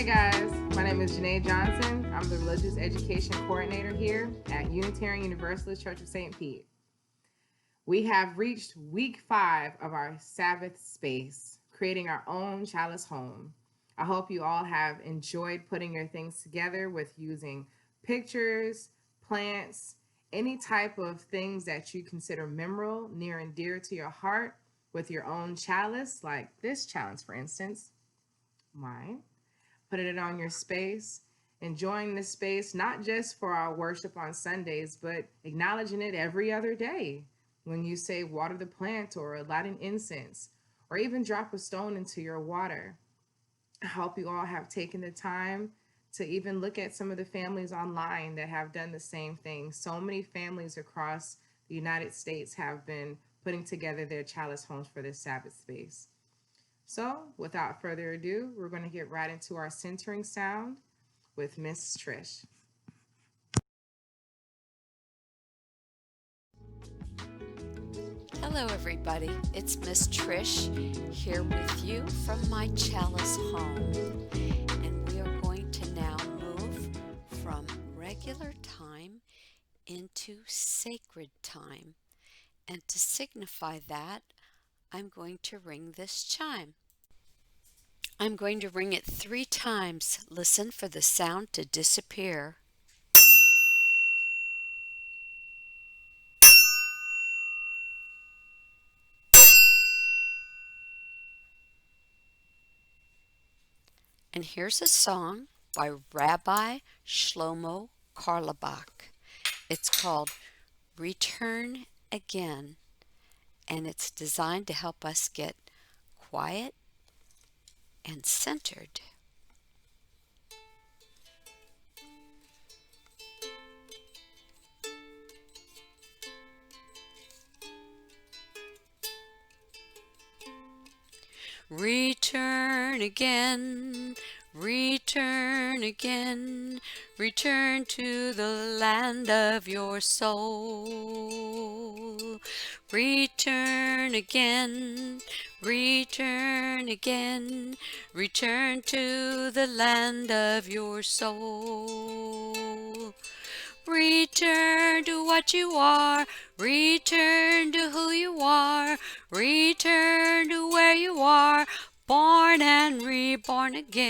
Hey guys, my name is Jeanay Johnson. I'm the Religious Education Coordinator here at Unitarian Universalist Church of St. Pete. We have reached week 5 of our Sabbath Space, creating our own chalice home. I hope you all have enjoyed putting your things together with using pictures, plants, any type of things that you consider memorable, near and dear to your heart with your own chalice, like this chalice, for instance, mine. Putting it on your space, enjoying this space, not just for our worship on Sundays, but acknowledging it every other day. When you say water the plant or light an incense, or even drop a stone into your water. I hope you all have taken the time to even look at some of the families online that have done the same thing. So many families across the United States have been putting together their chalice homes for this Sabbath space. So, without further ado, we're going to get right into our centering sound with Miss Trish. Hello everybody, it's Miss Trish here with you from my chalice home, and we are going to now move from regular time into sacred time, and to signify that, I'm going to ring this chime. I'm going to ring it 3 times. Listen for the sound to disappear. And here's a song by Rabbi Shlomo Carlebach. It's called Return Again, and it's designed to help us get quiet and centered. Return again, return again, return to the land of your soul. Return again, return again, return to the land of your soul. Return to what you are, return to who you are, return to where you are, born and reborn again.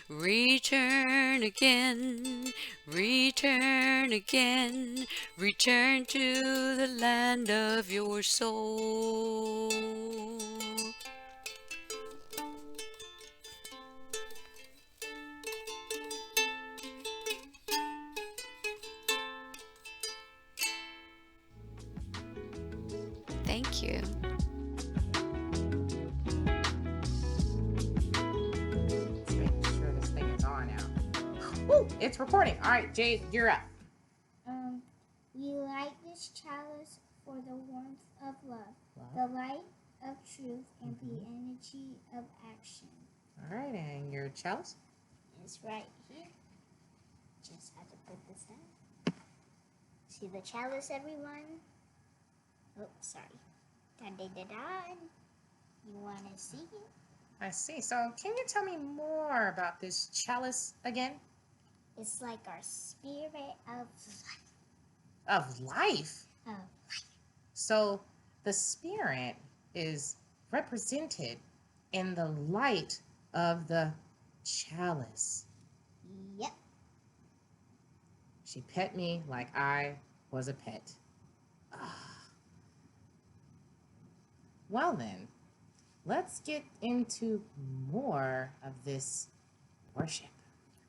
Return again, return again, return to the land of your soul. Thank you. Let's make sure this thing is on now. Woo, it's recording. All right, Jade, you're up. We light this chalice for the warmth of love, the light of truth, and the energy of action. All right, and your chalice? It's right here. Just have to put this down. See the chalice, everyone? Oh, sorry. Da-da-da-da. You want to see it? I see. So, can you tell me more about this chalice again? It's like our spirit of life. Of life? Of life. So, the spirit is represented in the light of the chalice. Yep. She pet me like I was a pet. Well then, let's get into more of this worship.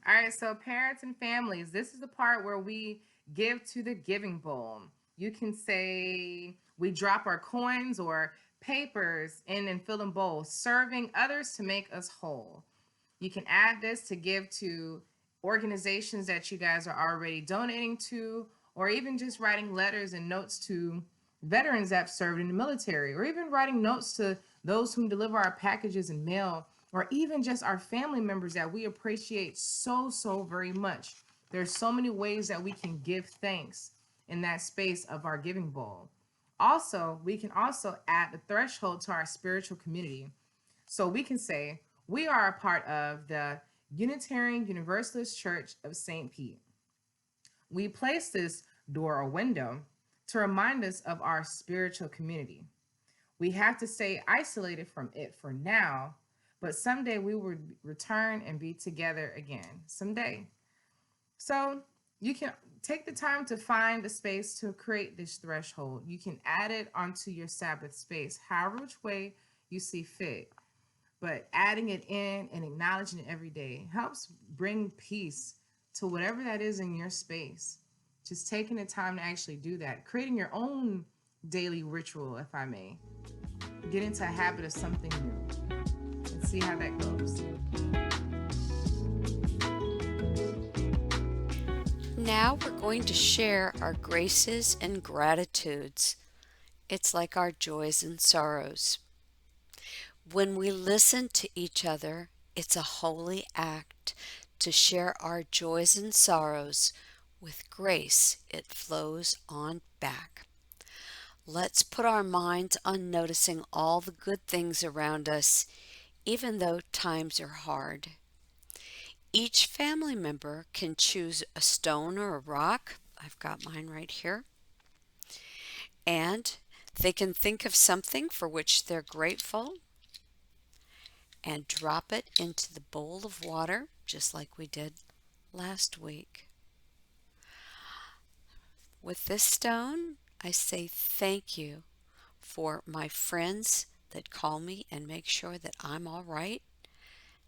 All right, so parents and families, this is the part where we give to the giving bowl. You can say we drop our coins or papers in and fill in bowls, serving others to make us whole. You can add this to give to organizations that you guys are already donating to, or even just writing letters and notes to veterans that have served in the military, or even writing notes to those who deliver our packages in mail, or even just our family members that we appreciate so very much. There's so many ways that we can give thanks in that space of our giving bowl. Also, we can also add the threshold to our spiritual community. So we can say we are a part of the Unitarian Universalist Church of St. Pete. We place this door or window to remind us of our spiritual community. We have to stay isolated from it for now, but someday we will return and be together again. Someday. So you can take the time to find a space to create this threshold. You can add it onto your Sabbath space, however which way you see fit. But adding it in and acknowledging it every day helps bring peace to whatever that is in your space. Just taking the time to actually do that, creating your own daily ritual, if I may. Get into a habit of something new and see how that goes. Now we're going to share our graces and gratitudes. It's like our joys and sorrows. When we listen to each other, it's a holy act to share our joys and sorrows. With grace, it flows on back. Let's put our minds on noticing all the good things around us, even though times are hard. Each family member can choose a stone or a rock. I've got mine right here. And they can think of something for which they're grateful and drop it into the bowl of water, just like we did last week. With this stone, I say thank you for my friends that call me and make sure that I'm all right,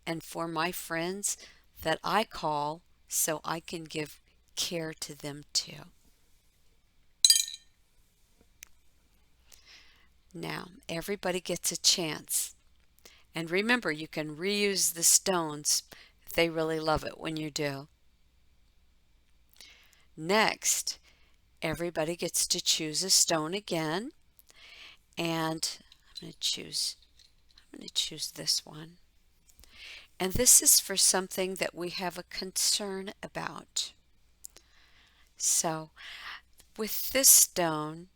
and for my friends that I call so I can give care to them too. Now, everybody gets a chance. And remember, you can reuse the stones if they really love it when you do. Next, everybody gets to choose a stone again. And I'm going to choose this one. And this is for something that we have a concern about. So, with this stone,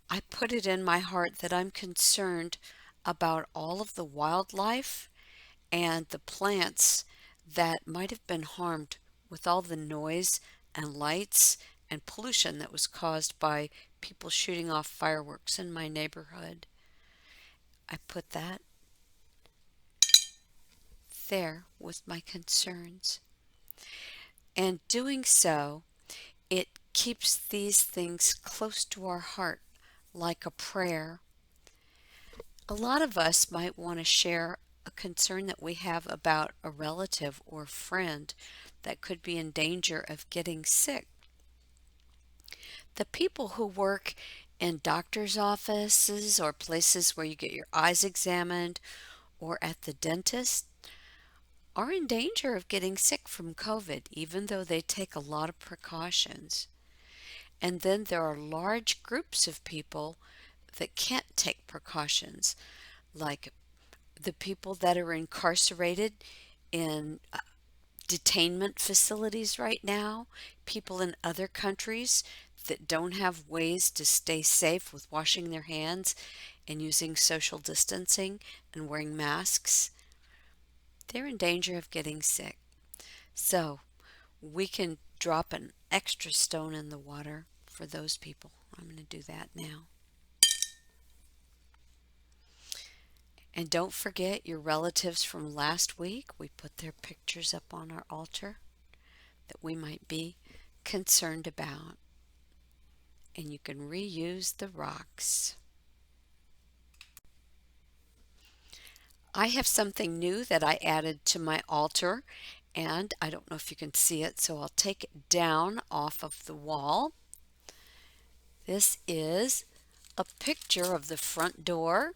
I put it in my heart that I'm concerned about all of the wildlife and the plants that might have been harmed with all the noise and lights and pollution that was caused by people shooting off fireworks in my neighborhood. I put that there with my concerns. And doing so, it keeps these things close to our heart like a prayer. A lot of us might want to share a concern that we have about a relative or friend that could be in danger of getting sick. The people who work in doctor's offices or places where you get your eyes examined or at the dentist are in danger of getting sick from COVID, even though they take a lot of precautions. And then there are large groups of people that can't take precautions, like the people that are incarcerated in detainment facilities right now, people in other countries that don't have ways to stay safe with washing their hands and using social distancing and wearing masks. They're in danger of getting sick. So we can drop an extra stone in the water for those people. I'm going to do that now. And don't forget your relatives from last week. We put their pictures up on our altar that we might be concerned about. And you can reuse the rocks. I have something new that I added to my altar, and I don't know if you can see it, so I'll take it down off of the wall. This is a picture of the front door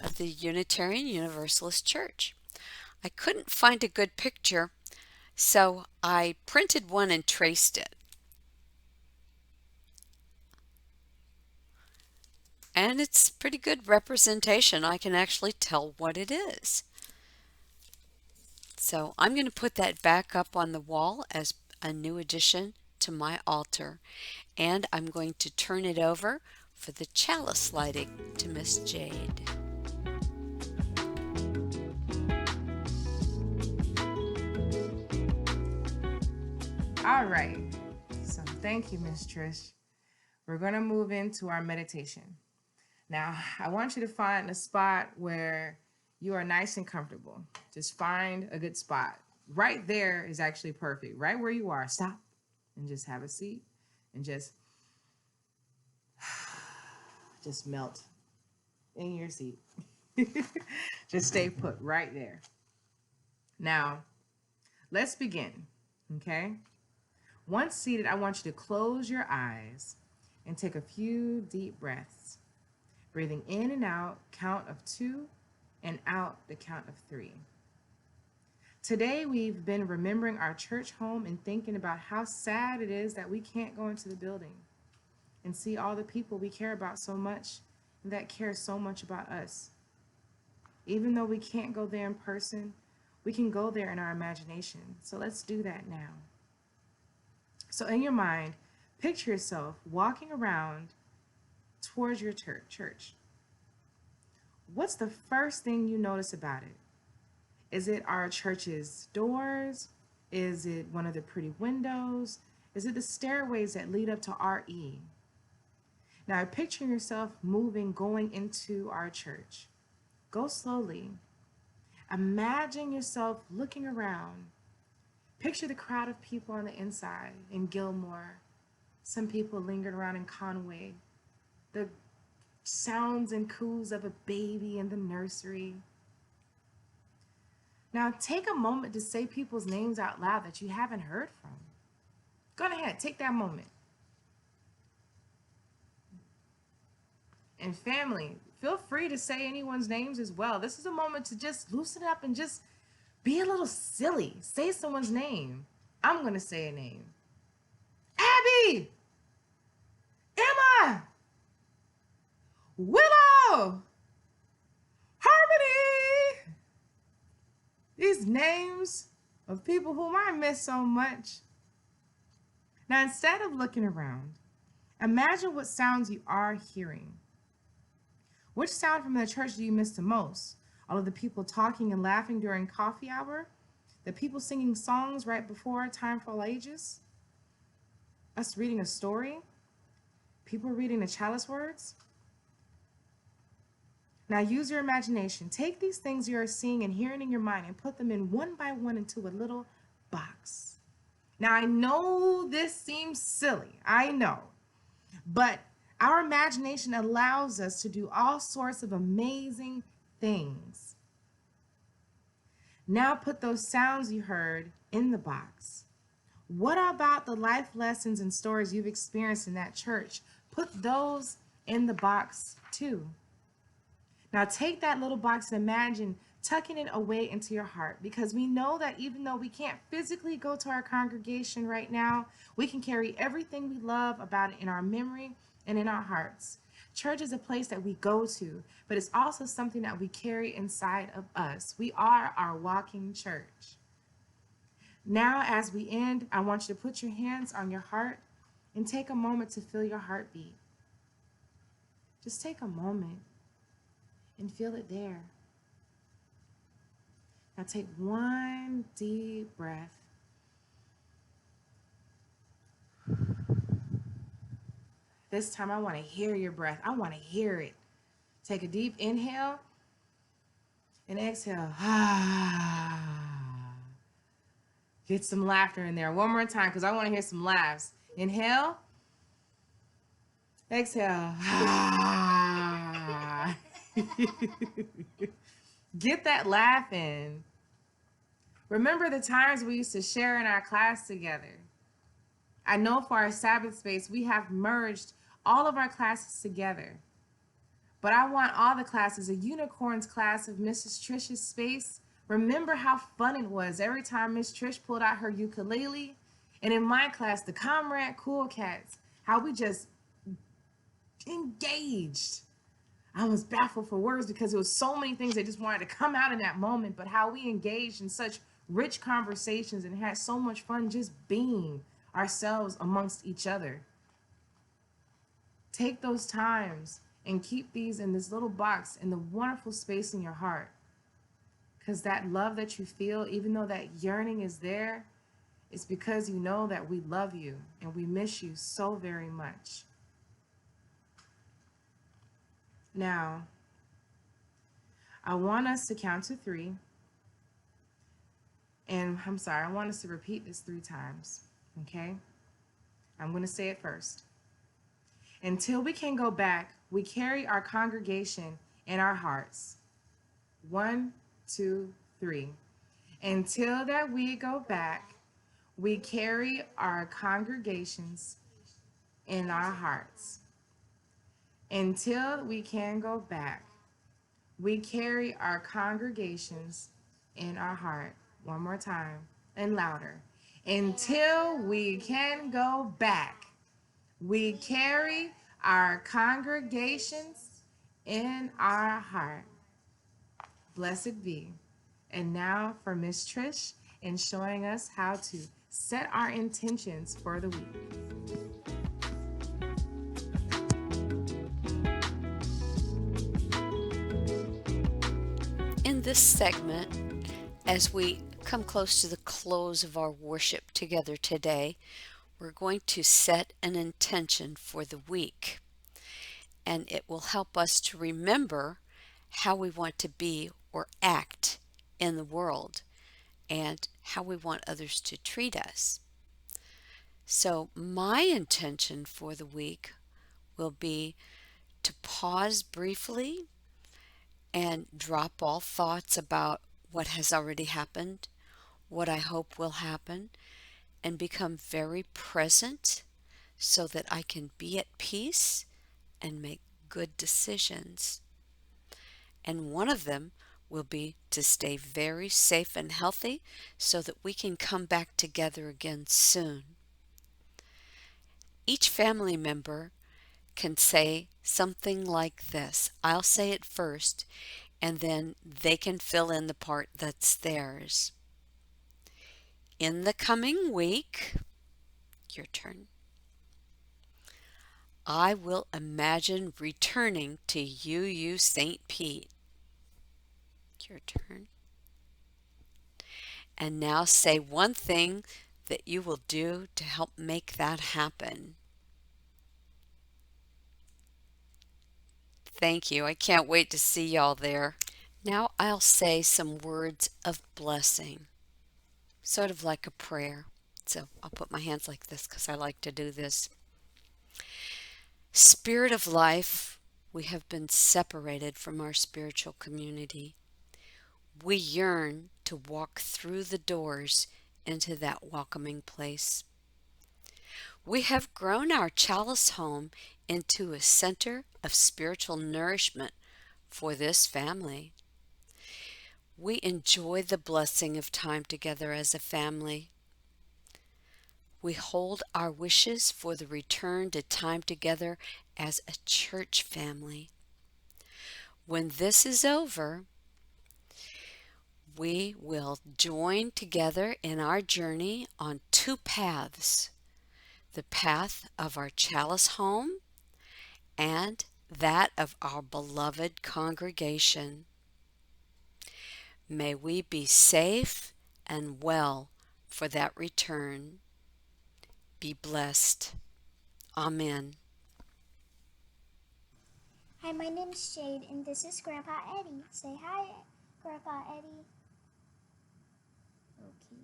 of the Unitarian Universalist Church. I couldn't find a good picture, so I printed one and traced it. And it's pretty good representation. I can actually tell what it is. So I'm going to put that back up on the wall as a new addition to my altar. And I'm going to turn it over for the chalice lighting to Miss Jade. All right. So thank you, Miss Trish. We're going to move into our meditation. Now, I want you to find a spot where you are nice and comfortable. Just find a good spot. Right there is actually perfect. Right where you are, stop and just have a seat and just melt in your seat. Just stay put right there. Now, let's begin, okay? Once seated, I want you to close your eyes and take a few deep breaths. Breathing in and out, count of 2, and out the count of 3. Today, we've been remembering our church home and thinking about how sad it is that we can't go into the building and see all the people we care about so much and that care so much about us. Even though we can't go there in person, we can go there in our imagination. So let's do that now. So in your mind, picture yourself walking around towards your church. What's the first thing you notice about it? Is it our church's doors? Is it one of the pretty windows? Is it the stairways that lead up to RE? Now, picturing yourself moving, going into our church. Go slowly. Imagine yourself looking around. Picture the crowd of people on the inside in Gilmore. Some people lingered around in Conway. The sounds and coos of a baby in the nursery. Now take a moment to say people's names out loud that you haven't heard from. Go ahead, take that moment. And family, feel free to say anyone's names as well. This is a moment to just loosen up and just be a little silly. Say someone's name. I'm going to say a name. Abby! Emma! Willow! Harmony! These names of people whom I miss so much. Now, instead of looking around, imagine what sounds you are hearing. Which sound from the church do you miss the most? All of the people talking and laughing during coffee hour? The people singing songs right before Time for All Ages? Us reading a story? People reading the chalice words? Now use your imagination. Take these things you are seeing and hearing in your mind and put them in one by one into a little box. Now I know this seems silly, I know, but our imagination allows us to do all sorts of amazing things. Now put those sounds you heard in the box. What about the life lessons and stories you've experienced in that church? Put those in the box too. Now take that little box and imagine tucking it away into your heart, because we know that even though we can't physically go to our congregation right now, we can carry everything we love about it in our memory and in our hearts. Church is a place that we go to, but it's also something that we carry inside of us. We are our walking church. Now, as we end, I want you to put your hands on your heart and take a moment to feel your heartbeat. Just take a moment and feel it there. Now take one deep breath. This time I want to hear your breath. I want to hear it. Take a deep inhale and exhale. Get some laughter in there. One more time because I want to hear some laughs. Inhale. Exhale. Get that laugh in. Remember the times we used to share in our class together. I know for our Sabbath Space, we have merged all of our classes together. But I want all the classes, a unicorns class of Mrs. Trish's space. Remember how fun it was every time Miss Trish pulled out her ukulele. And in my class, the Comrade Cool Cats, how we just engaged. I was baffled for words because there was so many things that just wanted to come out in that moment, but how we engaged in such rich conversations and had so much fun just being ourselves amongst each other. Take those times and keep these in this little box in the wonderful space in your heart. Because that love that you feel, even though that yearning is there, It's because you know that we love you and we miss you so very much. Now, I want us to count to 3. And I'm sorry, I want us to repeat this 3 times. Okay? I'm going to say it first. Until we can go back, we carry our congregation in our hearts. 1, 2, 3. Until that we go back, we carry our congregations in our hearts. Until we can go back, we carry our congregations in our heart. One more time and louder. Until we can go back, we carry our congregations in our heart. Blessed be. And now for Miss Trish in showing us how to set our intentions for the week. In this segment, as we come close to the close of our worship together today, we're going to set an intention for the week. And it will help us to remember how we want to be or act in the world and how we want others to treat us. So my intention for the week will be to pause briefly and drop all thoughts about what has already happened, what I hope will happen, and become very present so that I can be at peace and make good decisions. And one of them will be to stay very safe and healthy so that we can come back together again soon. Each family member can say something like this. I'll say it first, and then they can fill in the part that's theirs. In the coming week, your turn, I will imagine returning to UU St. Pete. Your turn. And now say one thing that you will do to help make that happen. Thank you. I can't wait to see y'all there. Now I'll say some words of blessing, sort of like a prayer. So I'll put my hands like this because I like to do this. Spirit of life, we have been separated from our spiritual community. We yearn to walk through the doors into that welcoming place. We have grown our chalice home into a center of spiritual nourishment for this family. We enjoy the blessing of time together as a family. We hold our wishes for the return to time together as a church family. When this is over, we will join together in our journey on 2 paths, the path of our chalice home and that of our beloved congregation. May we be safe and well for that return. Be blessed. Amen. Hi, my name's Jade, and this is Grandpa Eddie. Say hi, Grandpa Eddie. Okay.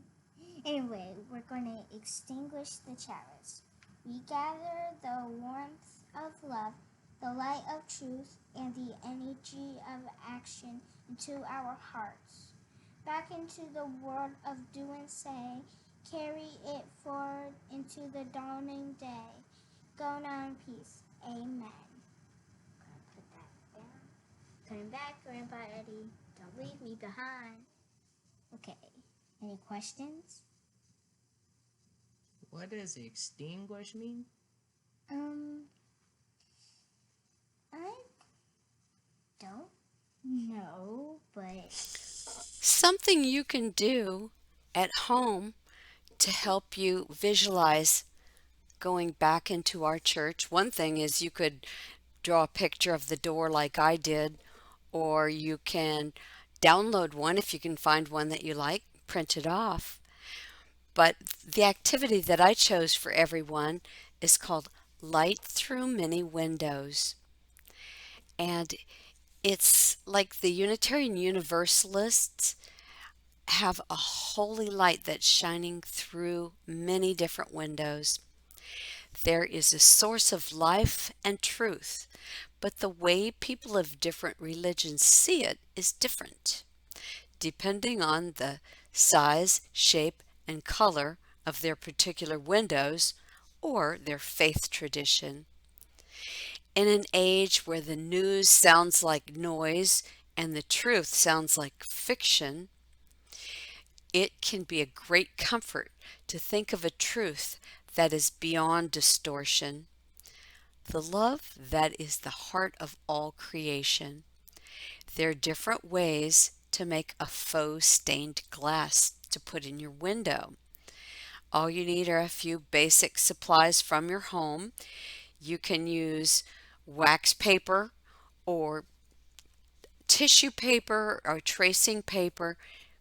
Anyway, we're going to extinguish the chalice. We gather the warmth of love, the light of truth, and the energy of action into our hearts. Back into the world of do and say, carry it forward into the dawning day. Go now in peace. Amen. Gonna put that down. Coming back, Grandpa Eddie. Don't leave me behind. Okay. Any questions? What does extinguish mean? I don't know, but Something you can do at home to help you visualize going back into our church. One thing is you could draw a picture of the door like I did, or you can download one if you can find one that you like, print it off. But the activity that I chose for everyone is called Light Through Many Windows. And it's like the Unitarian Universalists have a holy light that's shining through many different windows. There is a source of life and truth, but the way people of different religions see it is different, depending on the size, shape, and color of their particular windows or their faith tradition. In an age where the news sounds like noise and the truth sounds like fiction, it can be a great comfort to think of a truth that is beyond distortion, the love that is the heart of all creation. There are different ways to make a faux stained glass to put in your window. All you need are a few basic supplies from your home. You can use wax paper or tissue paper or tracing paper,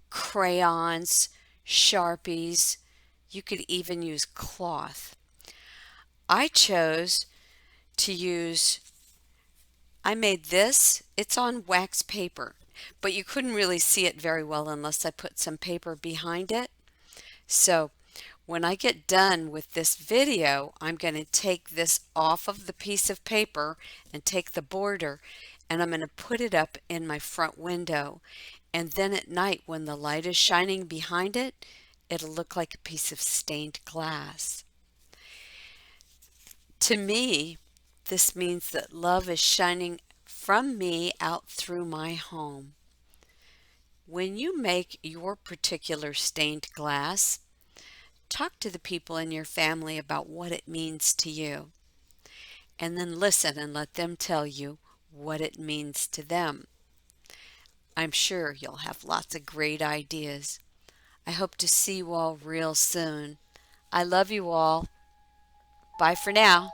crayons, Sharpies. You could even use cloth. I chose to use, I made this, it's on wax paper, but you couldn't really see it very well unless I put some paper behind it. So when I get done with this video, I'm going to take this off of the piece of paper and take the border, and I'm going to put it up in my front window. And then at night when the light is shining behind it, it'll look like a piece of stained glass. To me, this means that love is shining from me out through my home. When you make your particular stained glass, talk to the people in your family about what it means to you, and then listen and let them tell you what it means to them. I'm sure you'll have lots of great ideas. I hope to see you all real soon. I love you all. Bye for now.